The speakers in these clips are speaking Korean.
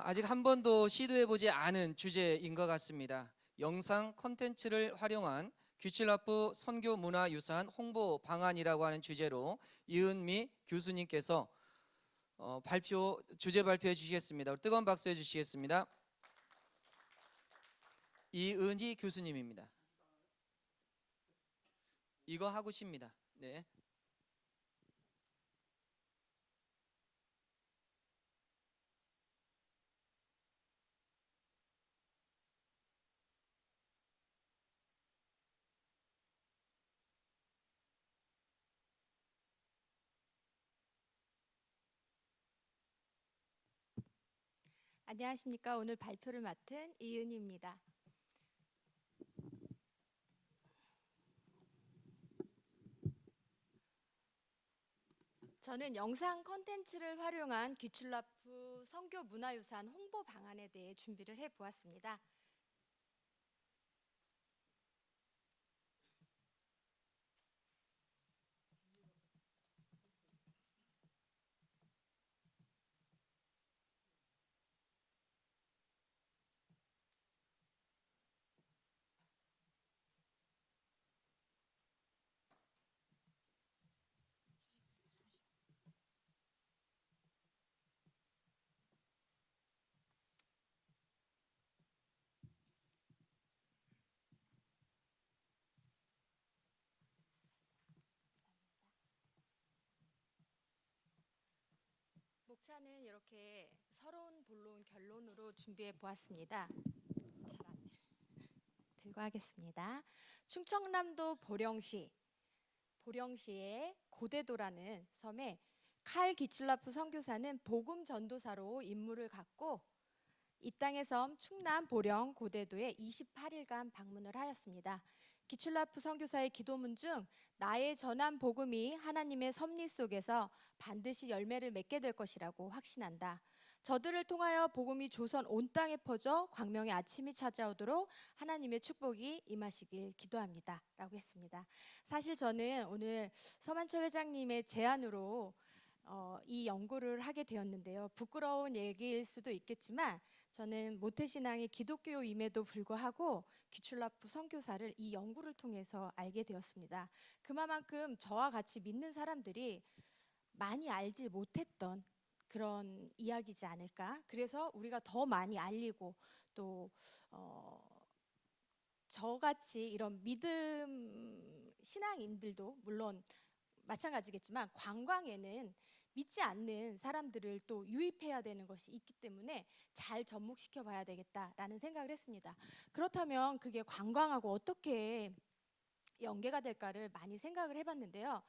아직 한 번도 시도해보지 않은 주제인 것 같습니다. 영상 콘텐츠를 활용한 귀칠라프 선교문화유산 홍보 방안이라고 하는 주제로 이은미 교수님께서 주제 발표해 주시겠습니다. 뜨거운 박수 해주시겠습니다. 이은희 교수님입니다. 이거 하고 싶니다. 네. 안녕하십니까. 오늘 발표를 맡은 이은희입니다. 저는 영상 콘텐츠를 활용한 귀출라프 선교 문화유산 홍보 방안에 대해 준비를 해보았습니다. 목차는 이렇게 서론, 본론, 결론으로 준비해 보았습니다. 들고 하겠습니다. 충청남도 보령시의 고대도라는 섬에 칼 기출라프 선교사는 복음 전도사로 임무를 갖고 이 땅의 섬 충남 보령 고대도에 28일간 방문을 하였습니다. 기출라프 선교사의 기도문 중 나의 전한 복음이 하나님의 섭리 속에서 반드시 열매를 맺게 될 것이라고 확신한다. 저들을 통하여 복음이 조선 온 땅에 퍼져 광명의 아침이 찾아오도록 하나님의 축복이 임하시길 기도합니다. 라고 했습니다. 사실 저는 오늘 서만철 회장님의 제안으로 이 연구를 하게 되었는데요. 부끄러운 얘기일 수도 있겠지만 저는 모태신앙의 기독교임에도 불구하고 귀출라프 선교사를 이 연구를 통해서 알게 되었습니다. 그만큼 저와 같이 믿는 사람들이 많이 알지 못했던 그런 이야기지 않을까. 그래서 우리가 더 많이 알리고 또 저같이 이런 믿음 신앙인들도 물론 마찬가지겠지만 관광에는 믿지 않는 사람들을 또 유입해야 되는 것이 있기 때문에 잘 접목시켜 봐야 되겠다라는 생각을 했습니다. 그렇다면 그게 관광하고 어떻게 연계가 될까를 많이 생각을 해봤는데요.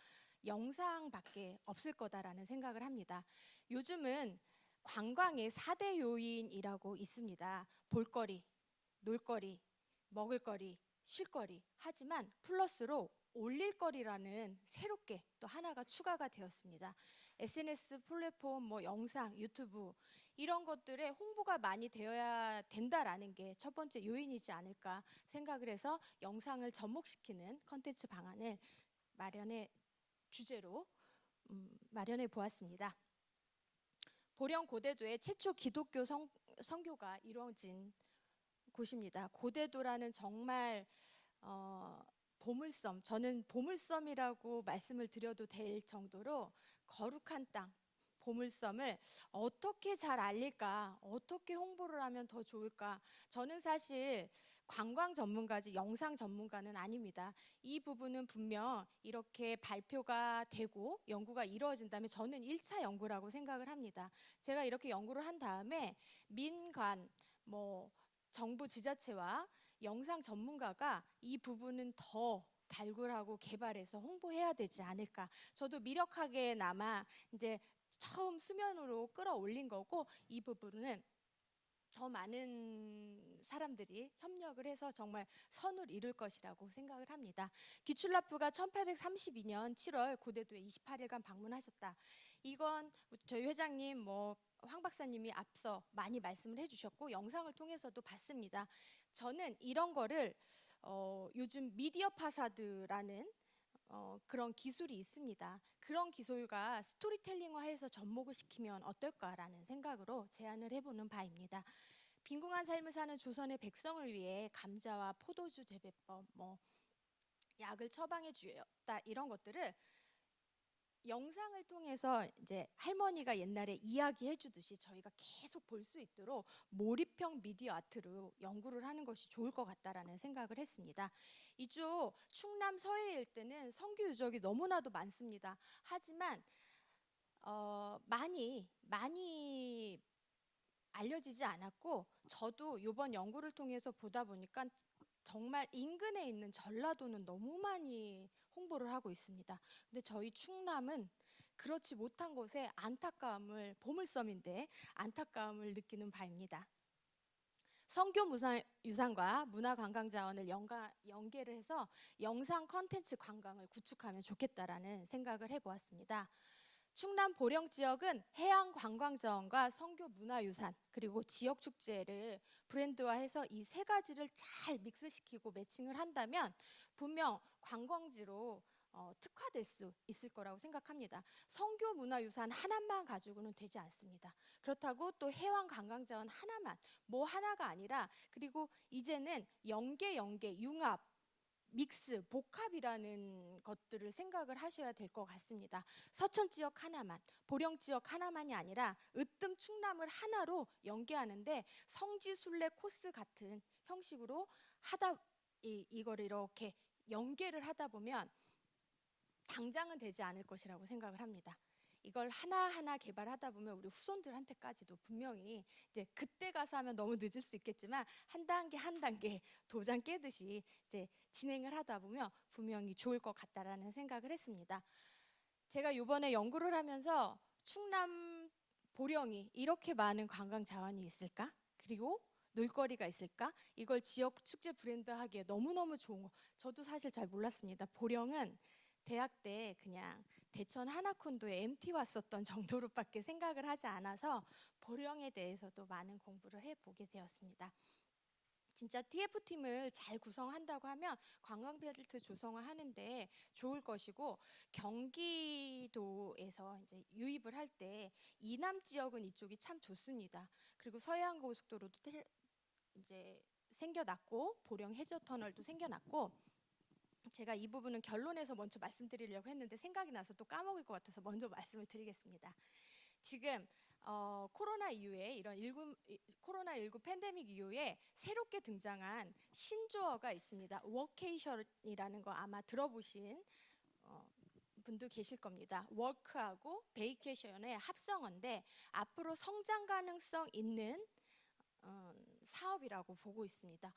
영상밖에 없을 거다라는 생각을 합니다. 요즘은 관광의 4대 요인이라고 있습니다. 볼거리, 놀거리, 먹을거리, 쉴거리. 하지만 플러스로 올릴거리라는 새롭게 또 하나가 추가가 되었습니다. SNS 플랫폼, 영상, 유튜브 이런 것들에 홍보가 많이 되어야 된다라는 게 첫 번째 요인이지 않을까 생각을 해서 영상을 접목시키는 컨텐츠 방안을 주제로 마련해 보았습니다. 보령 고대도의 최초 기독교 선교가 이루어진 곳입니다. 고대도라는 정말 보물섬, 저는 보물섬이라고 말씀을 드려도 될 정도로 거룩한 땅, 보물섬을 어떻게 잘 알릴까, 어떻게 홍보를 하면 더 좋을까. 저는 사실 관광 전문가지 영상 전문가는 아닙니다. 이 부분은 분명 이렇게 발표가 되고 연구가 이루어진다면 저는 1차 연구라고 생각을 합니다. 제가 이렇게 연구를 한 다음에 민간, 정부 지자체와 영상 전문가가 이 부분은 더 발굴하고 개발해서 홍보해야 되지 않을까. 저도 미력하게나마 이제 처음 수면으로 끌어올린 거고 이 부분은 더 많은 사람들이 협력을 해서 정말 선을 이룰 것이라고 생각을 합니다. 귀출라프가 1832년 7월 고대도에 28일간 방문하셨다. 이건 저희 회장님 황 박사님이 앞서 많이 말씀을 해주셨고 영상을 통해서도 봤습니다. 저는 이런 거를 요즘 미디어 파사드라는 그런 기술이 있습니다. 그런 기술과 스토리텔링화해서 접목을 시키면 어떨까라는 생각으로 제안을 해보는 바입니다. 빈궁한 삶을 사는 조선의 백성을 위해 감자와 포도주 재배법, 약을 처방해 주었다, 이런 것들을 영상을 통해서 이제 할머니가 옛날에 이야기해 주듯이 저희가 계속 볼 수 있도록 몰입형 미디어 아트로 연구를 하는 것이 좋을 것 같다라는 생각을 했습니다. 이쪽 충남 서해 일대는 성교 유적이 너무나도 많습니다. 하지만 많이 알려지지 않았고, 저도 이번 연구를 통해서 보다 보니까 정말 인근에 있는 전라도는 너무 많이 홍보를 하고 있습니다. 근데 저희 충남은 그렇지 못한 곳에 안타까움을, 보물섬인데 안타까움을 느끼는 바입니다. 성교 유산과 문화관광자원을 연계를 해서 영상 컨텐츠 관광을 구축하면 좋겠다라는 생각을 해보았습니다. 충남 보령 지역은 해양 관광자원과 성교 문화유산 그리고 지역 축제를 브랜드화해서 이 세 가지를 잘 믹스시키고 매칭을 한다면 분명 관광지로 특화될 수 있을 거라고 생각합니다. 성교 문화유산 하나만 가지고는 되지 않습니다. 그렇다고 또 해양 관광자원 하나만, 뭐 하나가 아니라, 그리고 이제는 연계, 융합, 믹스, 복합이라는 것들을 생각을 하셔야 될 것 같습니다. 서천 지역 하나만, 보령 지역 하나만이 아니라 으뜸 충남을 하나로 연계하는데 성지순례 코스 같은 형식으로 이거를 이렇게 연계를 하다 보면 당장은 되지 않을 것이라고 생각을 합니다. 이걸 하나하나 개발하다 보면 우리 후손들한테까지도 분명히 이제 그때 가서 하면 너무 늦을 수 있겠지만 한 단계 한 단계 도장 깨듯이 이제 진행을 하다 보면 분명히 좋을 것 같다라는 생각을 했습니다. 제가 이번에 연구를 하면서 충남 보령이 이렇게 많은 관광 자원이 있을까? 그리고 놀거리가 있을까? 이걸 지역 축제 브랜드하기에 너무너무 좋은 거. 저도 사실 잘 몰랐습니다. 보령은 대학 때 그냥 대천 하나콘도에 MT 왔었던 정도로밖에 생각을 하지 않아서 보령에 대해서도 많은 공부를 해보게 되었습니다. 진짜 TF팀을 잘 구성한다고 하면 관광벨트 조성화하는데 좋을 것이고, 경기도에서 이제 유입을 할 때 이남 지역은 이쪽이 참 좋습니다. 그리고 서해안 고속도로도 이제 생겨났고 보령 해저 터널도 생겨났고, 제가 이 부분은 결론에서 먼저 말씀드리려고 했는데 생각이 나서 또 까먹을 것 같아서 먼저 말씀을 드리겠습니다. 지금 코로나 이후에 코로나19 팬데믹 이후에 새롭게 등장한 신조어가 있습니다. 워케이션이라는 거 아마 들어보신 분도 계실 겁니다. 워크하고 베이케이션의 합성어인데 앞으로 성장 가능성 있는 사업이라고 보고 있습니다.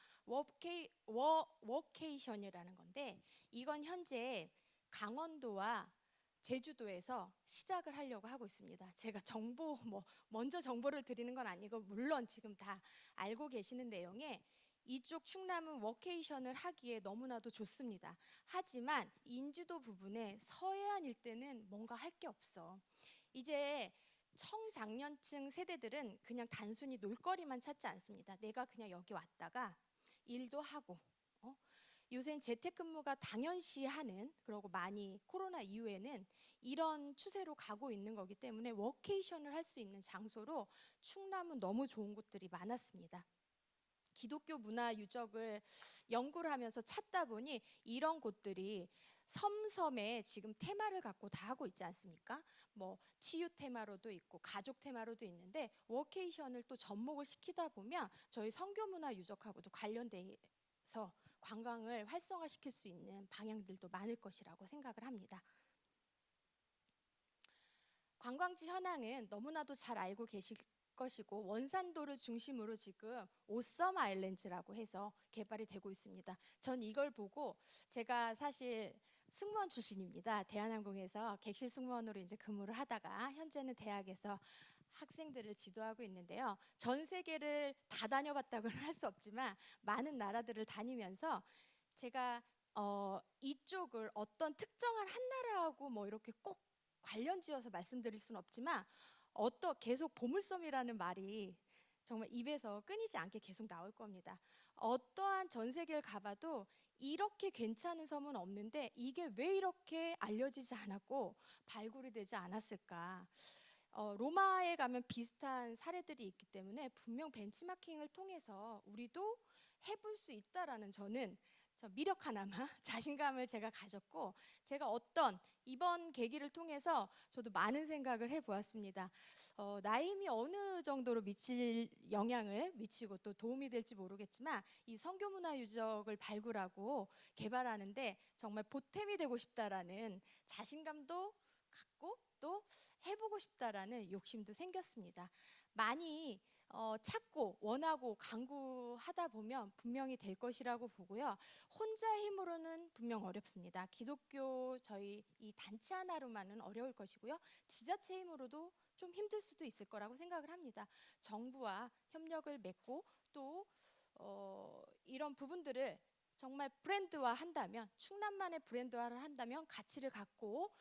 워케이션이라는 건데 이건 현재 강원도와 제주도에서 시작을 하려고 하고 있습니다. 제가 먼저 정보를 드리는 건 아니고 물론 지금 다 알고 계시는 내용에 이쪽 충남은 워케이션을 하기에 너무나도 좋습니다. 하지만 인지도 부분에 서해안 일대는 뭔가 할 게 없어. 이제 청장년층 세대들은 그냥 단순히 놀거리만 찾지 않습니다. 내가 그냥 여기 왔다가 일도 하고, 요새는 재택근무가 당연시하는, 그리고 많이 코로나 이후에는 이런 추세로 가고 있는 거기 때문에 워케이션을 할 수 있는 장소로 충남은 너무 좋은 곳들이 많았습니다. 기독교 문화 유적을 연구를 하면서 찾다 보니 이런 곳들이 섬섬에 지금 테마를 갖고 다 하고 있지 않습니까? 치유 테마로도 있고 가족 테마로도 있는데 워케이션을 또 접목을 시키다 보면 저희 성교문화 유적하고도 관련돼서 관광을 활성화시킬 수 있는 방향들도 많을 것이라고 생각을 합니다. 관광지 현황은 너무나도 잘 알고 계실 것이고, 원산도를 중심으로 지금 오썸 아일랜드라고 해서 개발이 되고 있습니다. 전 이걸 보고, 제가 사실 승무원 출신입니다. 대한항공에서 객실 승무원으로 이제 근무를 하다가 현재는 대학에서 학생들을 지도하고 있는데요. 전 세계를 다 다녀봤다고는 할 수 없지만 많은 나라들을 다니면서 제가 이쪽을 어떤 특정한 한 나라하고 이렇게 꼭 관련지어서 말씀드릴 수는 없지만 계속 보물섬이라는 말이 정말 입에서 끊이지 않게 계속 나올 겁니다. 어떠한 전 세계를 가봐도 이렇게 괜찮은 섬은 없는데 이게 왜 이렇게 알려지지 않았고 발굴이 되지 않았을까? 로마에 가면 비슷한 사례들이 있기 때문에 분명 벤치마킹을 통해서 우리도 해볼 수 있다라는 저 미력 하나마 자신감을 제가 가졌고, 제가 어떤 이번 계기를 통해서 저도 많은 생각을 해보았습니다. 나의 힘이 어느 정도로 미칠 영향을 미치고 또 도움이 될지 모르겠지만 이 선교문화 유적을 발굴하고 개발하는데 정말 보탬이 되고 싶다라는 자신감도 갖고 또 해보고 싶다라는 욕심도 생겼습니다. 많이 찾고 원하고 강구하다 보면 분명히 될 것이라고 보고요. 혼자 힘으로는 분명 어렵습니다. 기독교 저희 이 단체 하나로만은 어려울 것이고요. 지자체 힘으로도 좀 힘들 수도 있을 거라고 생각을 합니다. 정부와 협력을 맺고 또 이런 부분들을 정말 브랜드화 한다면, 충남만의 브랜드화를 한다면 가치를 갖고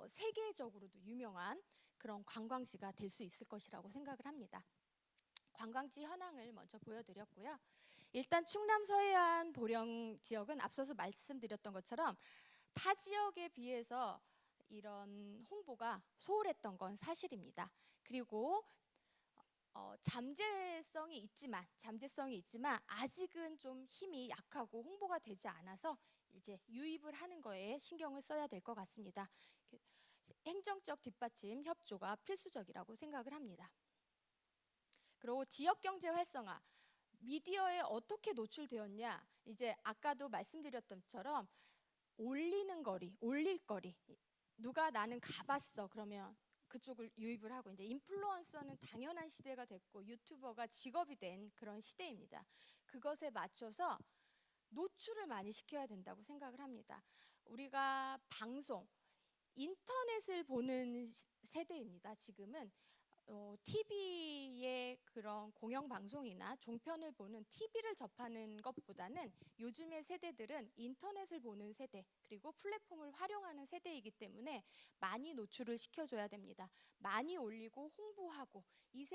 세계적으로도 유명한 그런 관광지가 될 수 있을 것이라고 생각을 합니다. 관광지 현황을 먼저 보여드렸고요. 일단 충남 서해안 보령 지역은 앞서서 말씀드렸던 것처럼 타 지역에 비해서 이런 홍보가 소홀했던 건 사실입니다. 그리고 잠재성이 있지만 아직은 좀 힘이 약하고 홍보가 되지 않아서 이제 유입을 하는 거에 신경을 써야 될 것 같습니다. 행정적 뒷받침 협조가 필수적이라고 생각을 합니다. 그리고 지역 경제 활성화, 미디어에 어떻게 노출되었냐, 이제 아까도 말씀드렸던 것처럼 올릴 거리, 누가 나는 가봤어 그러면 그쪽을 유입을 하고, 이제 인플루언서는 당연한 시대가 됐고 유튜버가 직업이 된 그런 시대입니다. 그것에 맞춰서 노출을 많이 시켜야 된다고 생각을 합니다. 우리가 방송, 인터넷을 보는 세대입니다. 지금은 TV의 그런 공영방송이나 종편을 보는 TV를 접하는 것보다는 요즘의 세대들은 인터넷을 보는 세대, 그리고 플랫폼을 활용하는 세대이기 때문에 많이 노출을 시켜줘야 됩니다. 많이 올리고 홍보하고 이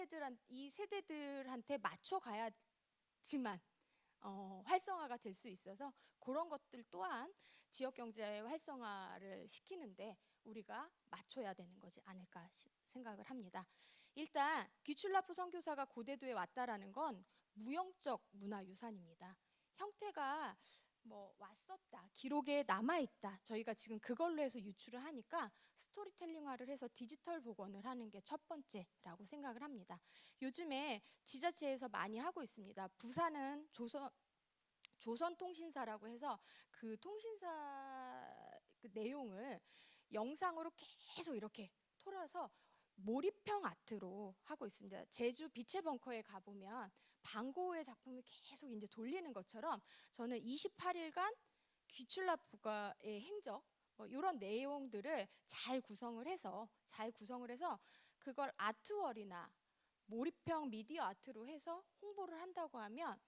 세대들한테 맞춰가야지만 활성화가 될 수 있어서 그런 것들 또한 지역 경제 활성화를 시키는데 우리가 맞춰야 되는 거지 않을까 생각을 합니다. 일단 귀출라프 선교사가 고대도에 왔다라는 건 무형적 문화유산입니다. 형태가 뭐 왔었다, 기록에 남아있다, 저희가 지금 그걸로 해서 유출을 하니까 스토리텔링화를 해서 디지털 복원을 하는 게 첫 번째라고 생각을 합니다. 요즘에 지자체에서 많이 하고 있습니다. 부산은 조선통신사라고 해서 그 통신사 그 내용을 영상으로 계속 이렇게 틀어서 몰입형 아트로 하고 있습니다. 제주 빛의 벙커에 가보면 방고우의 작품을 계속 이제 돌리는 것처럼 저는 28일간 귀출라프가의 행적 이런 내용들을 잘 구성을 해서 그걸 아트월이나 몰입형 미디어 아트로 해서 홍보를 한다고 하면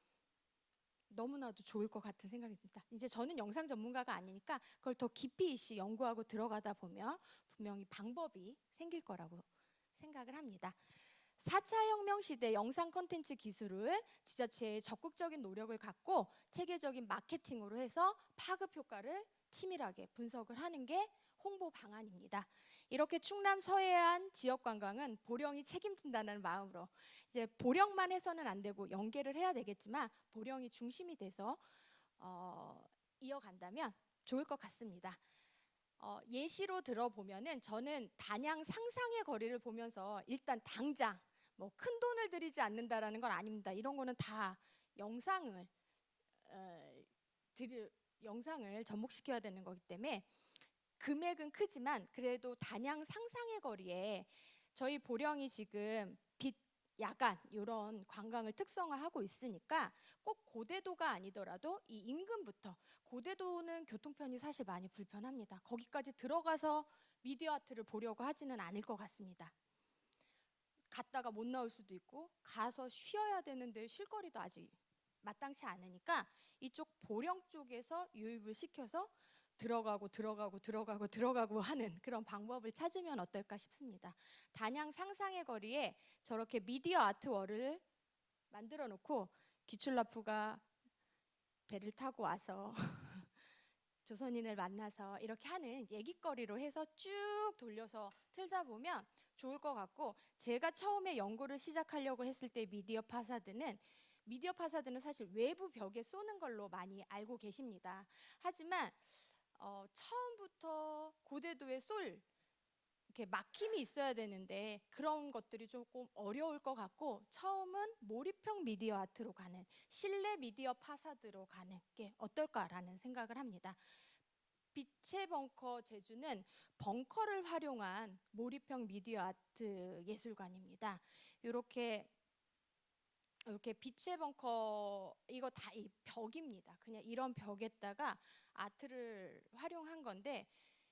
너무나도 좋을 것 같은 생각이 듭니다. 이제 저는 영상 전문가가 아니니까 그걸 더 깊이 있이 연구하고 들어가다 보면 분명히 방법이 생길 거라고 생각을 합니다. 4차 혁명 시대 영상 콘텐츠 기술을 지자체의 적극적인 노력을 갖고 체계적인 마케팅으로 해서 파급 효과를 치밀하게 분석을 하는 게 홍보 방안입니다. 이렇게 충남 서해안 지역 관광은 보령이 책임진다는 마음으로, 이제 보령만 해서는 안 되고 연계를 해야 되겠지만 보령이 중심이 돼서 이어간다면 좋을 것 같습니다. 예시로 들어보면은 저는 단양 상상의 거리를 보면서 일단 당장 뭐 큰 돈을 들이지 않는다라는 건 아닙니다. 이런 거는 다 영상을 접목시켜야 되는 거기 때문에 금액은 크지만 그래도 단양 상상의 거리에 저희 보령이 지금 빛, 야간 이런 관광을 특성화하고 있으니까 꼭 고대도가 아니더라도 이 인근부터, 고대도는 교통편이 사실 많이 불편합니다. 거기까지 들어가서 미디어 아트를 보려고 하지는 않을 것 같습니다. 갔다가 못 나올 수도 있고 가서 쉬어야 되는데 쉴 거리도 아직 마땅치 않으니까 이쪽 보령 쪽에서 유입을 시켜서 들어가고 하는 그런 방법을 찾으면 어떨까 싶습니다. 단양 상상의 거리에 저렇게 미디어 아트월을 만들어 놓고 귀출라프가 배를 타고 와서 조선인을 만나서 이렇게 하는 얘기거리로 해서 쭉 돌려서 틀다 보면 좋을 것 같고, 제가 처음에 연구를 시작하려고 했을 때 미디어 파사드는 사실 외부 벽에 쏘는 걸로 많이 알고 계십니다. 하지만 처음부터 고대도에 쏠 이렇게 막힘이 있어야 되는데 그런 것들이 조금 어려울 것 같고, 처음은 몰입형 미디어 아트로 가는, 실내 미디어 파사드로 가는 게 어떨까라는 생각을 합니다. 빛의 벙커 제주는 벙커를 활용한 몰입형 미디어 아트 예술관입니다. 이렇게 빛의 벙커, 이거 다 이 벽입니다. 그냥 이런 벽에다가 아트를 활용한 건데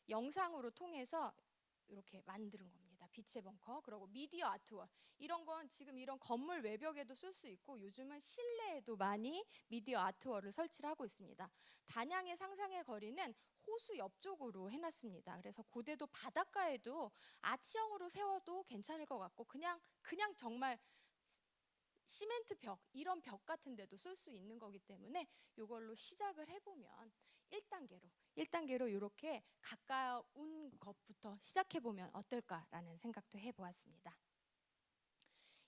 영상으로 통해서 이렇게 만드는 겁니다. 빛의 벙커, 그리고 미디어 아트월, 이런 건 지금 이런 건물 외벽에도 쓸 수 있고 요즘은 실내에도 많이 미디어 아트월을 설치를 하고 있습니다. 단양의 상상의 거리는 호수 옆쪽으로 해놨습니다. 그래서 고대도 바닷가에도 아치형으로 세워도 괜찮을 것 같고, 그냥 정말 시멘트 벽, 이런 벽 같은 데도 쓸 수 있는 거기 때문에 이걸로 시작을 해보면 1단계로 이렇게 가까운 것부터 시작해보면 어떨까라는 생각도 해보았습니다.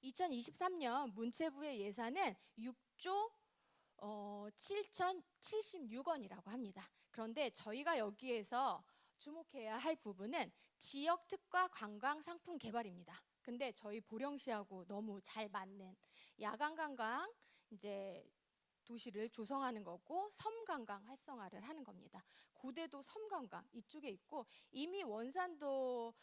2023년 문체부의 예산은 6조 7,076원이라고 합니다. 그런데 저희가 여기에서 주목해야 할 부분은 지역 특화 관광 상품 개발입니다. 근데 저희 보령시하고 너무 잘 맞는 야간 관광 이제 도시를 조성하는 거고, 섬 관광 활성화를 하는 겁니다. 고대도 섬 관광 이쪽에 있고, 이미 원산도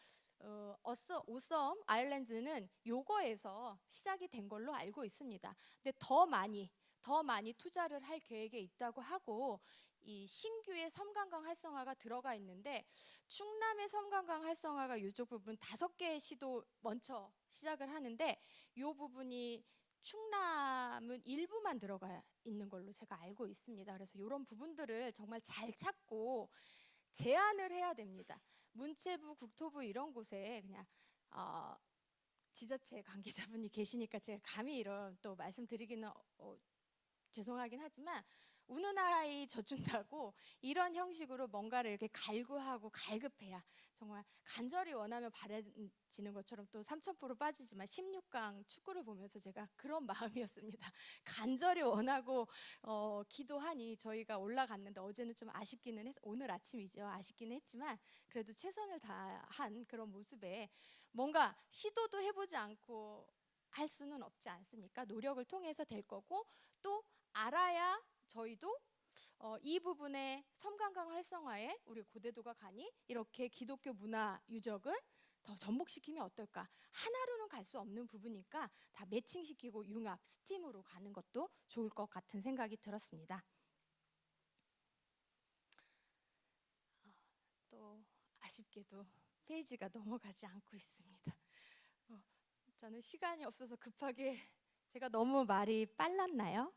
오썸 아일랜드는 요거에서 시작이 된 걸로 알고 있습니다. 근데 더 많이 투자를 할 계획에 있다고 하고, 이 신규의 섬관광 활성화가 들어가 있는데, 충남의 섬관광 활성화가 이쪽 부분 5개의 시도 먼저 시작을 하는데, 이 부분이 충남은 일부만 들어가 있는 걸로 제가 알고 있습니다. 그래서 이런 부분들을 정말 잘 찾고 제안을 해야 됩니다. 문체부, 국토부 이런 곳에 그냥 지자체 관계자분이 계시니까 제가 감히 이런 또 말씀드리기는 죄송하긴 하지만, 우는 아이 젖준다고 이런 형식으로 뭔가를 이렇게 갈구하고 갈급해야 정말 간절히 원하면 바라지는 것처럼 또 3000% 빠지지만 16강 축구를 보면서 제가 그런 마음이었습니다. 간절히 원하고 기도하니 저희가 올라갔는데, 어제는 좀 아쉽기는 오늘 아침이죠. 아쉽기는 했지만 그래도 최선을 다한 그런 모습에 뭔가 시도도 해보지 않고 할 수는 없지 않습니까? 노력을 통해서 될 거고, 또 알아야 저희도 이 부분의 섬관광 활성화에 우리 고대도가 가니 이렇게 기독교 문화 유적을 더 접목시키면 어떨까? 하나로는 갈 수 없는 부분이니까 다 매칭시키고 융합, 스팀으로 가는 것도 좋을 것 같은 생각이 들었습니다. 또 아쉽게도 페이지가 넘어가지 않고 있습니다. 저는 시간이 없어서 급하게, 제가 너무 말이 빨랐나요?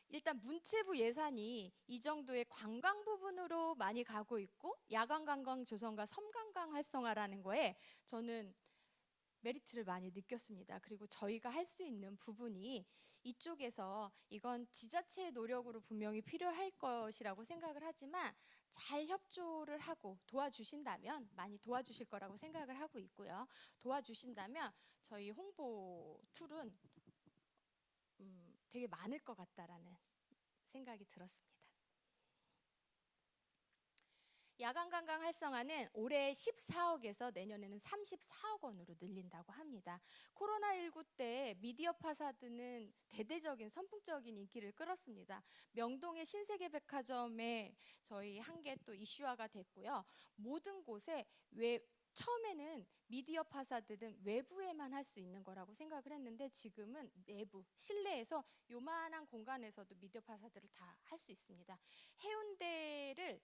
일단 문체부 예산이 이 정도의 관광 부분으로 많이 가고 있고, 야간 관광 조성과 섬 관광 활성화라는 거에 저는 메리트를 많이 느꼈습니다. 그리고 저희가 할 수 있는 부분이 이쪽에서, 이건 지자체의 노력으로 분명히 필요할 것이라고 생각을 하지만 잘 협조를 하고 도와주신다면 많이 도와주실 거라고 생각을 하고 있고요. 도와주신다면 저희 홍보 툴은 되게 많을 것 같다라는 생각이 들었습니다. 야간 관광 활성화는 올해 14억에서 내년에는 34억 원으로 늘린다고 합니다. 코로나19 때 미디어 파사드는 대대적인 선풍적인 인기를 끌었습니다. 명동의 신세계백화점에 저희 한 개 또 이슈화가 됐고요. 모든 곳에 처음에는 미디어 파사드는 외부에만 할 수 있는 거라고 생각을 했는데, 지금은 내부, 실내에서 요만한 공간에서도 미디어 파사드를 다 할 수 있습니다. 해운대를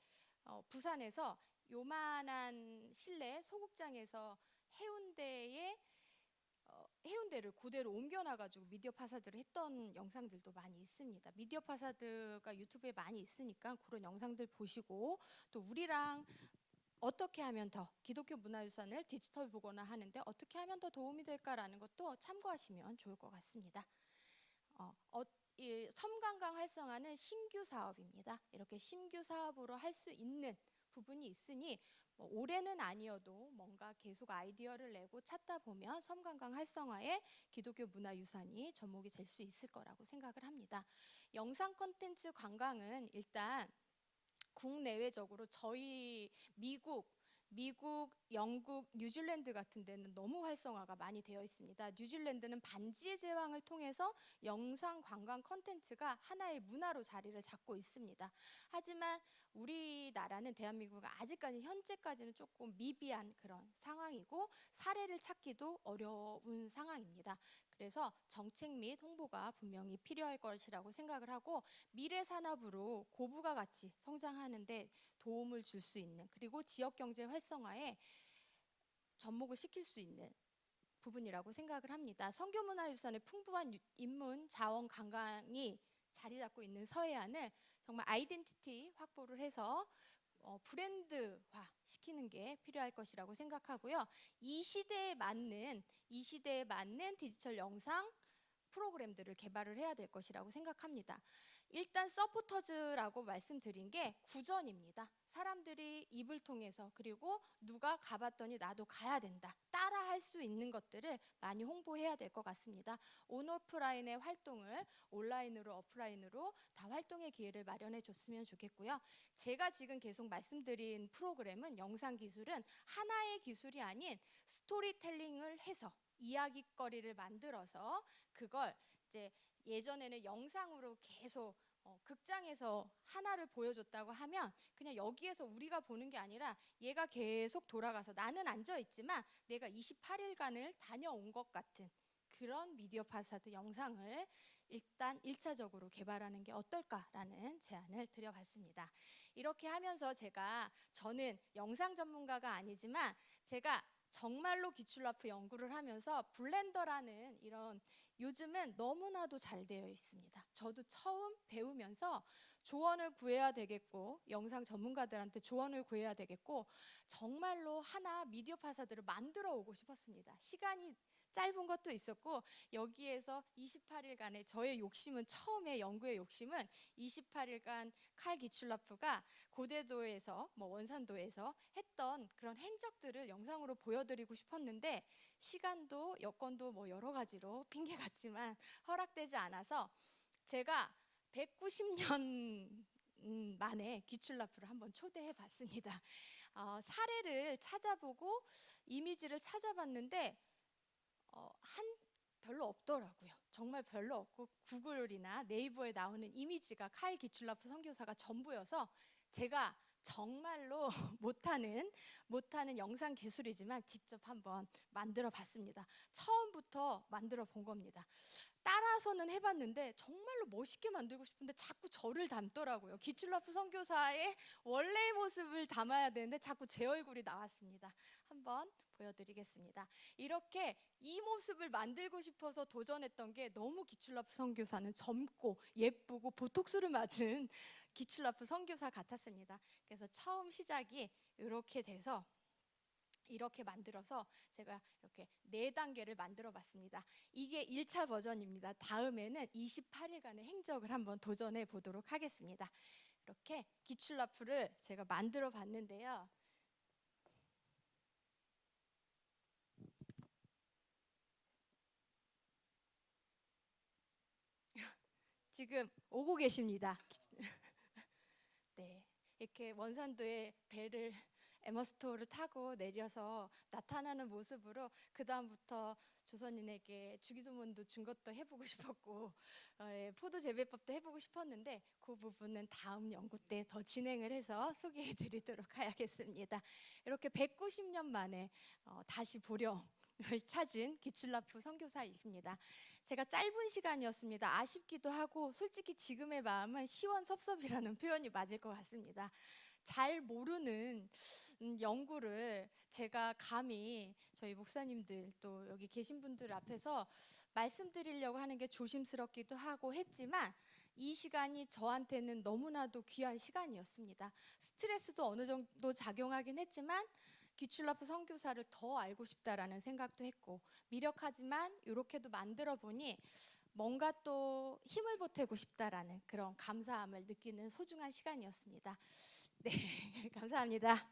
부산에서 요만한 실내 소극장에서 해운대를 그대로 옮겨놔가지고 미디어 파사드를 했던 영상들도 많이 있습니다. 미디어 파사드가 유튜브에 많이 있으니까 그런 영상들 보시고, 또 우리랑 어떻게 하면 더 기독교 문화유산을 디지털 보거나 하는데 어떻게 하면 더 도움이 될까라는 것도 참고하시면 좋을 것 같습니다. 이 섬관광 활성화는 신규 사업입니다. 이렇게 신규 사업으로 할 수 있는 부분이 있으니 뭐 올해는 아니어도 뭔가 계속 아이디어를 내고 찾다 보면 섬관광 활성화에 기독교 문화유산이 접목이 될 수 있을 거라고 생각을 합니다. 영상 콘텐츠 관광은 일단 국내외적으로 저희 미국, 영국, 뉴질랜드 같은 데는 너무 활성화가 많이 되어 있습니다. 뉴질랜드는 반지의 제왕을 통해서 영상 관광 콘텐츠가 하나의 문화로 자리를 잡고 있습니다. 하지만 우리나라는 대한민국은 아직까지 현재까지는 조금 미비한 그런 상황이고 사례를 찾기도 어려운 상황입니다. 그래서 정책 및 홍보가 분명히 필요할 것이라고 생각을 하고 미래 산업으로 고부가 가치 성장하는데 도움을 줄 수 있는 그리고 지역 경제 활성화에 접목을 시킬 수 있는 부분이라고 생각을 합니다. 선교문화유산의 풍부한 인문 자원 관광이 자리 잡고 있는 서해안을 정말 아이덴티티 확보를 해서 브랜드화 시키는 게 필요할 것이라고 생각하고요. 이 시대에 맞는 디지털 영상 프로그램들을 개발을 해야 될 것이라고 생각합니다. 일단 서포터즈라고 말씀드린 게 구전입니다. 사람들이 입을 통해서 그리고 누가 가봤더니 나도 가야 된다. 따라할 수 있는 것들을 많이 홍보해야 될 것 같습니다. 온오프라인의 활동을 온라인으로 오프라인으로 다 활동의 기회를 마련해 줬으면 좋겠고요. 제가 지금 계속 말씀드린 프로그램은 영상 기술은 하나의 기술이 아닌 스토리텔링을 해서 이야기거리를 만들어서 그걸 이제 예전에는 영상으로 계속 극장에서 하나를 보여줬다고 하면 그냥 여기에서 우리가 보는 게 아니라 얘가 계속 돌아가서 나는 앉아있지만 내가 28일간을 다녀온 것 같은 그런 미디어 파사드 영상을 일단 1차적으로 개발하는 게 어떨까라는 제안을 드려봤습니다. 이렇게 하면서 저는 영상 전문가가 아니지만 제가 정말로 기출라프 연구를 하면서 블렌더라는 이런 요즘은 너무나도 잘 되어 있습니다. 저도 처음 배우면서 조언을 구해야 되겠고 영상 전문가들한테 조언을 구해야 되겠고 정말로 하나 미디어 파사드를 만들어 오고 싶었습니다. 시간이 짧은 것도 있었고 여기에서 28일간의 저의 욕심은 처음에 연구의 욕심은 28일간 칼 기출라프가 고대도에서 원산도에서 했던 그런 행적들을 영상으로 보여드리고 싶었는데 시간도 여건도 여러 가지로 핑계 같지만 허락되지 않아서 제가 190년 만에 기출라프를 한번 초대해 봤습니다. 사례를 찾아보고 이미지를 찾아봤는데 별로 없더라고요. 정말 별로 없고 구글이나 네이버에 나오는 이미지가 칼 기출라프 선교사가 전부여서 제가 정말로 못하는 영상 기술이지만 직접 한번 만들어 봤습니다. 처음부터 만들어 본 겁니다. 따라서는 해봤는데 정말로 멋있게 만들고 싶은데 자꾸 저를 닮더라고요. 기출라프 선교사의 원래의 모습을 담아야 되는데 자꾸 제 얼굴이 나왔습니다. 한번 보여드리겠습니다. 이렇게 이 모습을 만들고 싶어서 도전했던 게 너무 기출라프 선교사는 젊고 예쁘고 보톡스를 맞은 기출라프 선교사 같았습니다. 그래서 처음 시작이 이렇게 돼서 이렇게 만들어서 제가 이렇게 4단계를 만들어 봤습니다. 이게 1차 버전입니다. 다음에는 28일간의 행적을 한번 도전해 보도록 하겠습니다. 이렇게 기출라프를 제가 만들어 봤는데요. 지금 오고 계십니다. 네, 이렇게 원산도의 배를 에머스토어를 타고 내려서 나타나는 모습으로 그 다음부터 조선인에게 주기도문도 준 것도 해보고 싶었고 포도 재배법도 해보고 싶었는데 그 부분은 다음 연구 때 더 진행을 해서 소개해드리도록 하겠습니다. 이렇게 190년 만에 다시 보령을 찾은 기출라프 선교사이십니다. 제가 짧은 시간이었습니다. 아쉽기도 하고 솔직히 지금의 마음은 시원섭섭이라는 표현이 맞을 것 같습니다. 잘 모르는 연구를 제가 감히 저희 목사님들 또 여기 계신 분들 앞에서 말씀드리려고 하는 게 조심스럽기도 하고 했지만 이 시간이 저한테는 너무나도 귀한 시간이었습니다. 스트레스도 어느 정도 작용하긴 했지만 기출라프 선교사를 더 알고 싶다라는 생각도 했고 미력하지만 이렇게도 만들어 보니 뭔가 또 힘을 보태고 싶다라는 그런 감사함을 느끼는 소중한 시간이었습니다. 네, 감사합니다.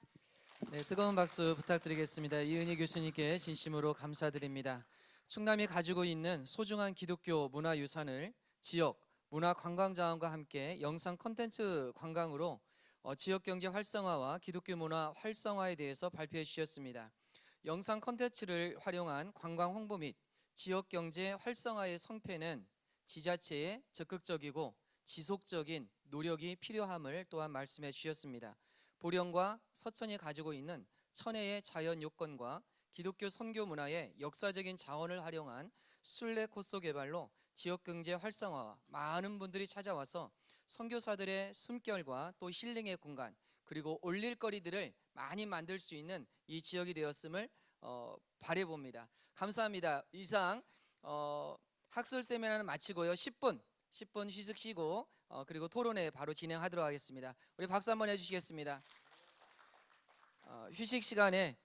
네, 뜨거운 박수 부탁드리겠습니다. 이은희 교수님께 진심으로 감사드립니다. 충남이 가지고 있는 소중한 기독교 문화유산을 지역 문화관광자원과 함께 영상 콘텐츠 관광으로 지역경제 활성화와 기독교 문화 활성화에 대해서 발표해 주셨습니다. 영상 콘텐츠를 활용한 관광 홍보 및 지역경제 활성화의 성패는 지자체의 적극적이고 지속적인 노력이 필요함을 또한 말씀해 주셨습니다. 보령과 서천이 가지고 있는 천혜의 자연 요건과 기독교 선교 문화의 역사적인 자원을 활용한 순례 코스 개발로 지역 경제 활성화와 많은 분들이 찾아와서 선교사들의 숨결과 또 힐링의 공간 그리고 올릴거리들을 많이 만들 수 있는 이 지역이 되었음을 바라봅니다. 감사합니다. 이상 학술 세미나는 마치고요. 10분 휴식 쉬고 그리고 토론회 바로 진행하도록 하겠습니다. 우리 박수 한번 해주시겠습니다. 휴식 시간에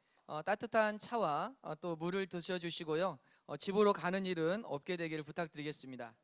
따뜻한 차와 또 물을 드셔주시고요. 집으로 가는 일은 없게 되기를 부탁드리겠습니다.